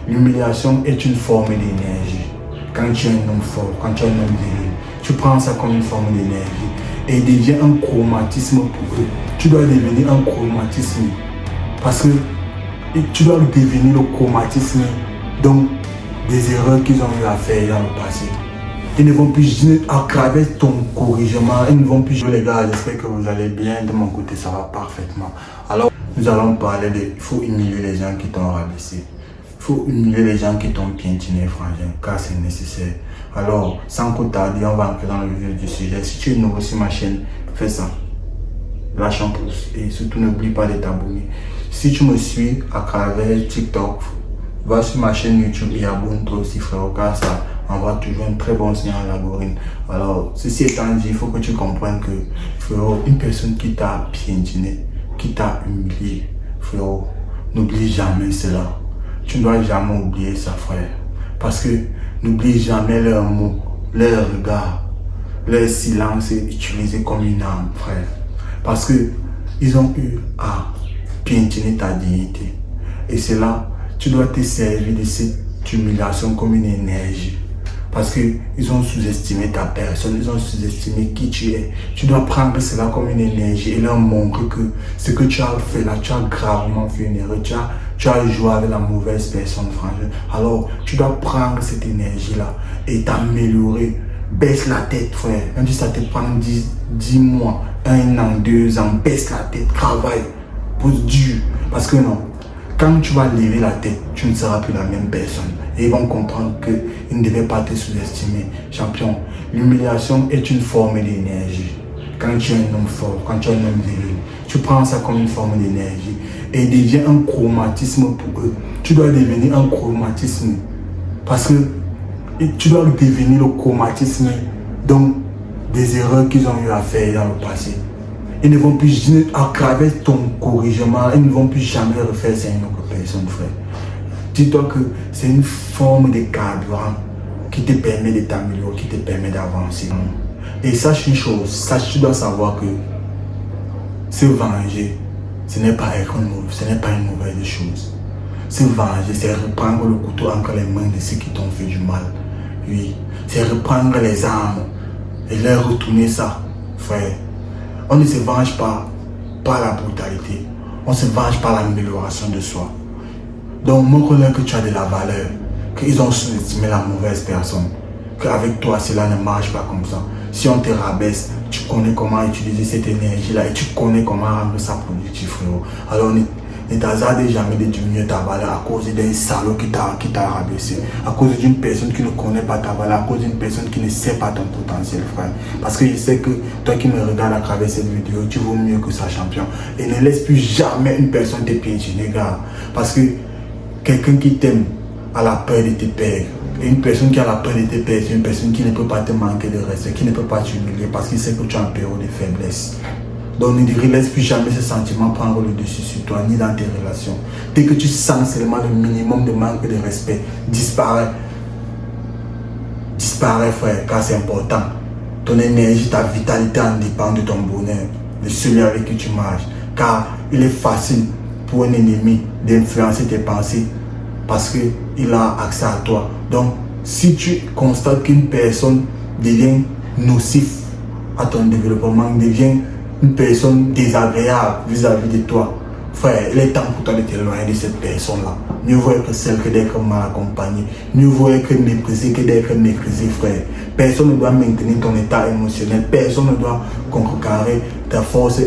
L'humiliation est une forme d'énergie. Quand tu es un homme fort, quand tu es un homme viril, tu prends ça comme une forme d'énergie et il devient un chromatisme pour eux. Tu dois devenir un chromatisme parce que tu dois devenir le chromatisme donc des erreurs qu'ils ont eu à faire dans le passé. Ils ne vont plus, à travers ton corrigement, ils ne vont plus jouer. Les gars, j'espère que vous allez bien. De mon côté, ça va parfaitement. Alors, nous allons parler de, il faut humilier les gens qui t'ont rabaissé. Il faut humilier les gens qui t'ont piétiné, frangin, car c'est nécessaire. Alors, sans que tarder, on va entrer dans le vif du sujet. Si tu es nouveau sur ma chaîne, fais ça. Lâche un pouce et surtout n'oublie pas de t'abonner. Si tu me suis à travers TikTok, va sur ma chaîne YouTube et abonne-toi aussi, frérot, car ça envoie toujours un très bon signal à l'algorithme. Alors, ceci étant dit, il faut que tu comprennes que, frérot, une personne qui t'a piétiné, qui t'a humilié, frérot, n'oublie jamais cela. Tu ne dois jamais oublier ça, frère. Parce que n'oublie jamais leurs mots, leurs regards, leur silence est utilisé comme une arme, frère. Parce que ils ont eu à piétiner ta dignité. Et c'est là, tu dois te servir de cette humiliation comme une énergie. Parce qu'ils ont sous-estimé ta personne, ils ont sous-estimé qui tu es. Tu dois prendre cela comme une énergie et leur montrer que ce que tu as fait là, tu as gravement fait une erreur. Tu as joué avec la mauvaise personne, frangin. Alors, tu dois prendre cette énergie-là et t'améliorer. Baisse la tête, frère. Même si ça te prend 10 mois, 1 an, 2 ans, baisse la tête, travaille, pose dur. Parce que non, quand tu vas lever la tête, tu ne seras plus la même personne. Et ils vont comprendre qu'ils ne devaient pas te sous-estimer. Champion, l'humiliation est une forme d'énergie. Quand tu es un homme fort, quand tu es un homme viril, tu prends ça comme une forme d'énergie. Et il devient un chromatisme pour eux. Tu dois devenir un chromatisme. Parce que tu dois devenir le chromatisme donc, des erreurs qu'ils ont eu à faire dans le passé. Ils ne vont plus, à travers ton corrigement, ils ne vont plus jamais refaire ça à une autre personne, frère. Dis-toi que c'est une forme de carburant qui te permet de t'améliorer, qui te permet d'avancer. Et sache une chose, tu dois savoir que se venger, ce n'est pas une mauvaise chose. Se venger, c'est reprendre le couteau entre les mains de ceux qui t'ont fait du mal. Oui, c'est reprendre les armes et leur retourner ça, frère. On ne se venge pas par la brutalité, on se venge par l'amélioration de soi. Donc montre-leur que tu as de la valeur, qu'ils ont sous-estimé la mauvaise personne, qu'avec toi cela ne marche pas comme ça. Si on te rabaisse, tu connais comment utiliser cette énergie-là et tu connais comment rendre ça productif, frérot. Alors ne t'hasarde jamais de diminuer ta valeur à cause d'un salaud qui t'a rabaissé, à cause d'une personne qui ne connaît pas ta valeur, à cause d'une personne qui ne sait pas ton potentiel, frère. Parce que je sais que toi qui me regardes à travers cette vidéo, tu vaux mieux que ça, champion. Et ne laisse plus jamais une personne te piétiner, gars. Parce que quelqu'un qui t'aime a la peur de te perdre. Et une personne qui a la peur de te perdre, c'est une personne qui ne peut pas te manquer de respect, qui ne peut pas t'humilier parce qu'il sait que tu es en période de faiblesse. Donc ne laisse plus jamais ce sentiment prendre le dessus sur toi, ni dans tes relations. Dès que tu sens seulement le minimum de manque de respect, disparaît. Disparaît, frère, car c'est important. Ton énergie, ta vitalité en dépend de ton bonheur, de celui avec qui tu marches. Car il est facile pour un ennemi d'influencer tes pensées parce qu'il a accès à toi. Donc, si tu constates qu'une personne devient nocif à ton développement, devient une personne désagréable vis-à-vis de toi, frère, il est temps pour toi de t'éloigner de cette personne-là. Mieux vaut être seul que d'être mal accompagné. Mieux vaut être méprisé que d'être méprisé, frère. Personne ne doit maintenir ton état émotionnel. Personne ne doit contrecarrer ta force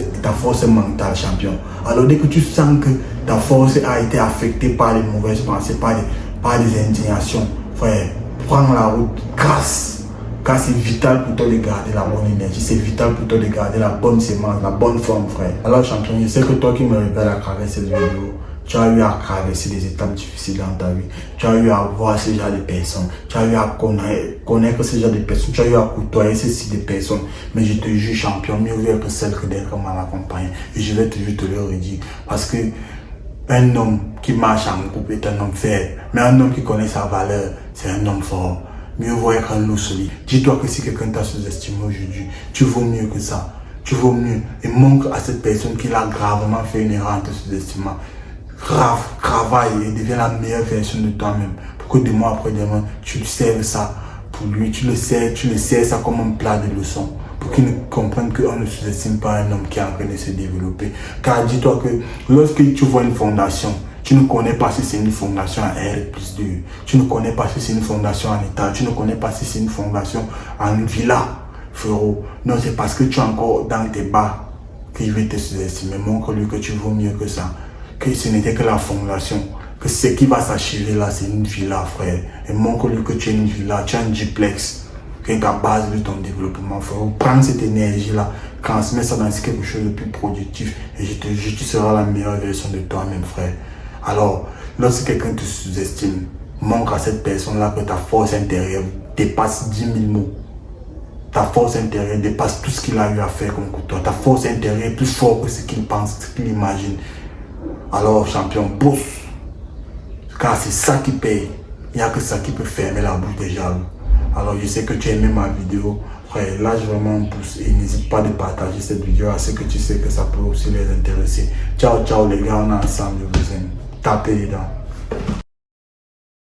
mentale, champion. Alors dès que tu sens que ta force a été affectée par les mauvaises pensées, par des indignations, frère, prends la route, grâce. Car c'est vital pour toi de garder la bonne énergie, c'est vital pour toi de garder la bonne sémence, la bonne forme, frère. Alors champion, je sais que toi qui me regardes à travers cette vidéo, tu as eu à traverser des étapes difficiles dans ta vie. Tu as eu à voir ce genre de personnes, tu as eu à connaître ce genre de personnes, tu as eu à côtoyer ce type de personnes. Mais je te jure, champion, mieux vaut être seul que d'être mal accompagné. Et je vais toujours te le redire. Parce que un homme qui marche en groupe est un homme faible. Mais un homme qui connaît sa valeur, c'est un homme fort. Mieux vaut être un loup solide. Dis-toi que si quelqu'un t'a sous-estimé aujourd'hui, tu vaux mieux que ça. Tu vaux mieux. Et montre à cette personne qu'il a gravement fait une erreur en te sous-estimant. travaille et deviens la meilleure version de toi-même. Pour que demain après demain, tu serves ça pour lui, tu le sers ça comme un plat de leçons. Pour qu'il comprenne qu'on ne sous-estime pas un homme qui est en train de se développer. Car dis-toi que lorsque tu vois une fondation, tu ne connais pas si c'est une fondation en R+2, tu ne connais pas si c'est une fondation en état, tu ne connais pas si c'est une fondation en villa, frérot. Non, c'est parce que tu es encore dans tes bas qu'il veut te sous-estimer. Montre-lui que tu vaux mieux que ça, que ce n'était que la fondation, que ce qui va s'achever là, c'est une villa, frère. Et montre-lui que tu es une villa, tu as un duplex, qui est la base de ton développement, frère. Prends cette énergie-là, transmets ça dans quelque chose de plus productif et je te jure, tu seras la meilleure version de toi-même, frère. Alors, lorsque quelqu'un te sous-estime, montre à cette personne-là que ta force intérieure dépasse 10 000 mots. Ta force intérieure dépasse tout ce qu'il a eu à faire contre toi. Ta force intérieure est plus forte que ce qu'il pense, ce qu'il imagine. Alors, champion, bosse. Car c'est ça qui paye. Il n'y a que ça qui peut fermer la bouche des jaloux. Alors, je sais que tu as aimé ma vidéo. Frère, lâche vraiment un pouce et n'hésite pas de partager cette vidéo à ceux que tu sais que ça peut aussi les intéresser. Ciao, ciao les gars, on est ensemble, je vous aime. Tapez les dents.